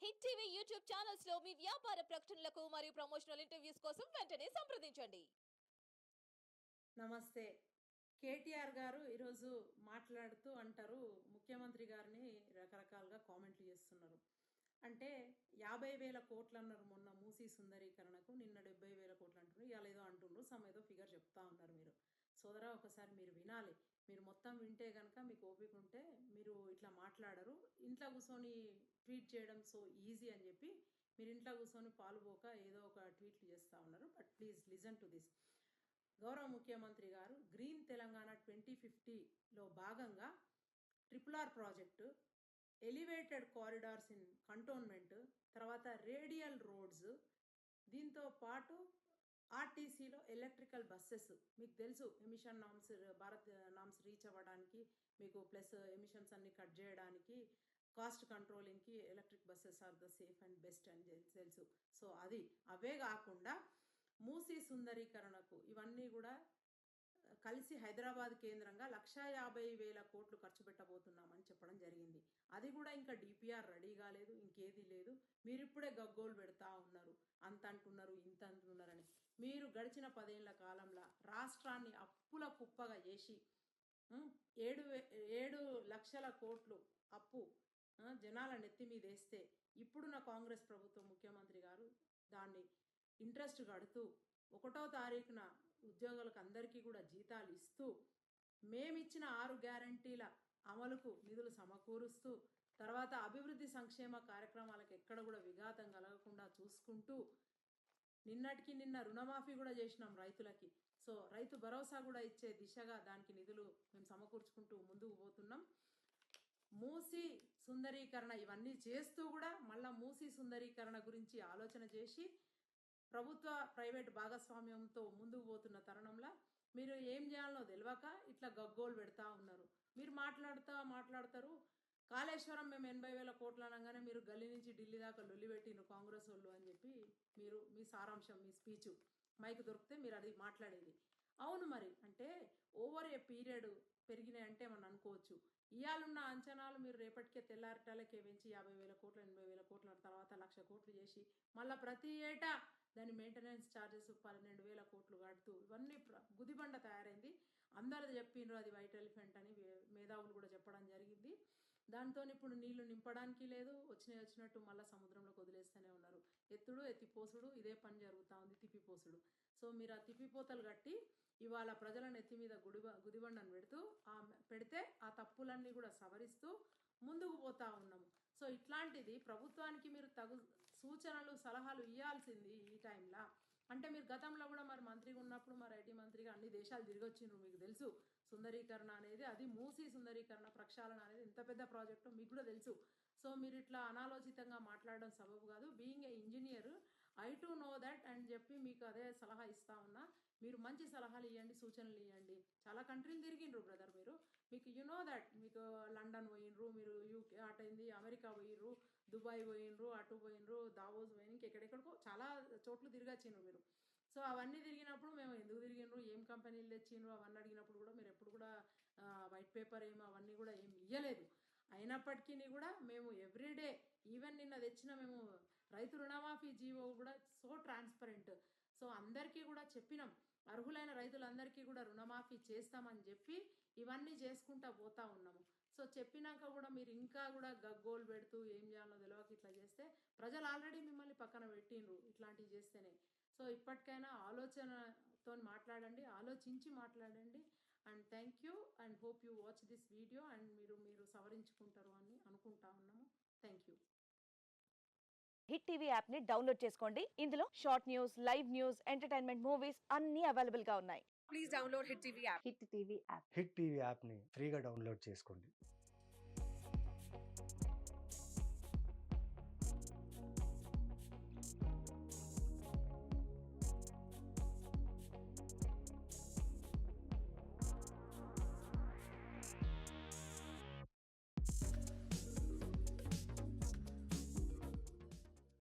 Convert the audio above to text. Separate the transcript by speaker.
Speaker 1: Hit TV YouTube channels లో మీ వ్యాపార ప్రకటనలకు మరియు ప్రమోషనల్ ఇంటర్వ్యూస్ కోసం వెంటనే సంప్రదించండి.
Speaker 2: నమస్తే. కేటీఆర్ గారు ఈరోజు మాట్లాడుతూ అంటారు, ముఖ్యమంత్రి గారిని రకరకాలుగా కామెంట్లు చేస్తున్నారు. అంటే 50,000 కోట్లు అన్నారు మొన్న మూసీ సుందరీకరణకు, నిన్న 70,000 కోట్లు అంటున్నారు. ఇవాళ ఏదో అంటుండ్రు, ఏదో ఫిగర్ చెప్తా ఉన్నారు మీరు. సోదరా, ఒకసారి మీరు వినాలి. మీరు మొత్తం వింటే కనుక మీకు ఓపిక ఉంటే మీరు ఇట్లా మాట్లాడరు. ఇంట్లో కూర్చొని ట్వీట్ చేయడం సో ఈజీ అని చెప్పి మీరు ఇంట్లో కూర్చొని పాలుపోక ఏదో ఒక ట్వీట్లు చేస్తూ ఉన్నారు. But please listen to this. గౌరవ ముఖ్యమంత్రి గారు గ్రీన్ తెలంగాణ 2050లో భాగంగా RRR project, elevated corridors in cantonment, తర్వాత రేడియల్ రోడ్స్, దీంతో పాటు ఆర్టీసీలో ఎలక్ట్రికల్ బస్సెస్. మీకు తెలుసు emission norms, Bharat norms reach అవ్వడానికి మీకు ప్లస్ ఎమిషన్స్ అన్ని కట్ చేయడానికి కాస్ట్ కంట్రోలింగ్కి electric buses are the safe and best అని తెలుసు. సో అవే కాకుండా మూసీ సుందరీకరణకు ఇవన్నీ కూడా కలిసి హైదరాబాద్ కేంద్రంగా 150,000 కోట్లు ఖర్చు పెట్టబోతున్నామని చెప్పడం జరిగింది. అది కూడా ఇంకా డిపిఆర్ రెడీ కాలేదు, ఇంకేది లేదు. మీరు ఇప్పుడే గగ్గోలు పెడతా ఉన్నారు, అంత అంటున్నారు ఇంత అంటున్నారని. మీరు గడిచిన 10 ఏళ్ల కాలంలో రాష్ట్రాన్ని అప్పుల కుప్పగా చేసి 7 లక్షల కోట్లు అప్పు జనాల నెత్తి మీద వేస్తే, ఇప్పుడున్న కాంగ్రెస్ ప్రభుత్వం ముఖ్యమంత్రి గారు దాన్ని ఇంట్రెస్ట్ కడుతూ 1వ తారీఖున ఉద్యోగులకు అందరికీ కూడా జీతాలు ఇస్తూ, మేమిచ్చిన 6 గ్యారంటీల అమలుకు నిధులు సమకూరుస్తూ, తర్వాత అభివృద్ధి సంక్షేమ కార్యక్రమాలకు ఎక్కడ కూడా విఘాతం కలగకుండా చూసుకుంటూ, నిన్నటికి నిన్న రుణమాఫీ కూడా చేసినాం రైతులకి. సో రైతు భరోసా కూడా ఇచ్చే దిశగా దానికి నిధులు మేము సమకూర్చుకుంటూ ముందుకు పోతున్నాం. మూసీ సుందరీకరణ ఇవన్నీ చేస్తూ కూడా మళ్ళీ మూసీ సుందరీకరణ గురించి ఆలోచన చేసి ప్రభుత్వ ప్రైవేట్ భాగస్వామ్యంతో ముందుకు పోతున్న తరుణంలో మీరు ఏం చేయాలనో తెలియక ఇట్లా గగ్గోలు పెడతా ఉన్నారు. మీరు మాట్లాడతారు కాళేశ్వరం మేము 80,000 కోట్లు అనగానే మీరు గల్లీ నుంచి ఢిల్లీ దాకా లొల్లి పెట్టిన కాంగ్రెస్ వాళ్ళు అని చెప్పి మీరు మీ సారాంశం, మీ స్పీచ్ మైక్ దొరికితే మీరు అది మాట్లాడేది. అవును, మరి అంటే ఓవర్ ఏ పీరియడ్ పెరిగినాయి అంటే మనం అనుకోవచ్చు. ఇవాళున్న అంచనాలు మీరు రేపటికే తెల్లారటాలకే పెంచి 50,000 కోట్లు 80,000 కోట్ల తర్వాత 1,00,000 కోట్లు చేసి మళ్ళీ ప్రతి ఏటా దాని మెయింటెనెన్స్ ఛార్జెస్ 12,000 కోట్లు కడుతూ ఇవన్నీ గుదిబండ తయారైంది. అందరూ చెప్పిండ్రు అది వైట్ ఎలిఫెంట్ అని, మేధావులు కూడా చెప్పడం జరిగింది. దాంతో ఇప్పుడు నీళ్లు నింపడానికి లేదు, వచ్చినట్టు మళ్ళీ సముద్రంలోకి వదిలేస్తూనే ఉన్నారు. ఎత్తుడు ఎత్తిపోసుడు ఇదే పని జరుగుతూ ఉంది, తిప్పిపోసుడు. సో మీరు ఆ తిప్పిపోతలు కట్టి ఇవాళ ప్రజల నెత్తి మీద గుదిబండను పెడితే ఆ తప్పులన్నీ కూడా సవరిస్తూ ముందుకు పోతా ఉన్నాము. సో ఇట్లాంటిది ప్రభుత్వానికి మీరు తగు సూచనలు సలహాలు ఇవ్వాల్సింది ఈ టైంలో. అంటే మీరు గతంలో కూడా మరి మంత్రిగా ఉన్నప్పుడు మరి ఐటీ మంత్రిగా అన్ని దేశాలు తిరిగి వచ్చిండ్రు, మీకు తెలుసు. సుందరీకరణ అనేది, అది మూసీ సుందరీకరణ ప్రక్షాళన అనేది ఎంత పెద్ద ప్రాజెక్టు మీకు కూడా తెలుసు. సో మీరు ఇట్లా అనాలోచితంగా మాట్లాడడం సబబు కాదు. Being a engineer I to know that అని చెప్పి మీకు అదే సలహా ఇస్తా ఉన్నా. మీరు మంచి సలహాలు ఇవ్వండి, సూచనలు ఇవ్వండి. చాలా కంట్రీలు తిరిగిండ్రు బ్రదర్ మీరు, మీకు నో దట్. మీకు లండన్ పోయినరు, మీరు యూకే అటైంది, అమెరికా పోయినరు, దుబాయ్ పోయినరు, అటు పోయినరు, దావోస్ పోయిన, ఇంకెక్కడెక్కడికో చాలా చోట్ల తిరిగొచ్చిండ్రు మీరు. సో అవన్నీ తిరిగినప్పుడు మేము ఎందుకు తిరిగినరు, ఏం కంపెనీలు తెచ్చిండ్రు అవన్నీ అడిగినప్పుడు కూడా మీరు ఎప్పుడు కూడా వైట్ పేపర్ ఏమో అవన్నీ కూడా ఏమి ఇవ్వలేదు. అయినప్పటికీ కూడా మేము ఎవ్రీడే, ఈవెన్ నిన్న తెచ్చిన మేము రైతు రుణమాఫీ జీవో కూడా సో ట్రాన్స్పరెంట్. సో అందరికీ కూడా చెప్పినాం, అర్హులైన రైతులందరికీ కూడా రుణమాఫీ చేస్తామని చెప్పి ఇవన్నీ చేసుకుంటా పోతా ఉన్నాము. సో చెప్పినాక కూడా మీరు ఇంకా కూడా గగ్గోలు పెడుతూ ఏం చేయాలో తెలియక ఇట్లా చేస్తే ప్రజలు ఆల్రెడీ మిమ్మల్ని పక్కన పెట్టిండ్రు ఇట్లాంటివి చేస్తేనే. సో ఇప్పటికైనా ఆలోచనతో మాట్లాడండి, ఆలోచించి మాట్లాడండి. And thank you and hope you watch this video and మీరు సవరించుకుంటారు అని అనుకుంటా ఉన్నాము. Thank you.
Speaker 3: Hit TV app ని డౌన్లోడ్ చేసుకోండి. ఇందులో short news, live news, entertainment movies అన్ని అవైలబుల్ గా ఉన్నాయి.
Speaker 4: Please download Hit TV app.
Speaker 5: Hit TV యాప్ని ఫ్రీగా డౌన్లోడ్ చేసుకోండి.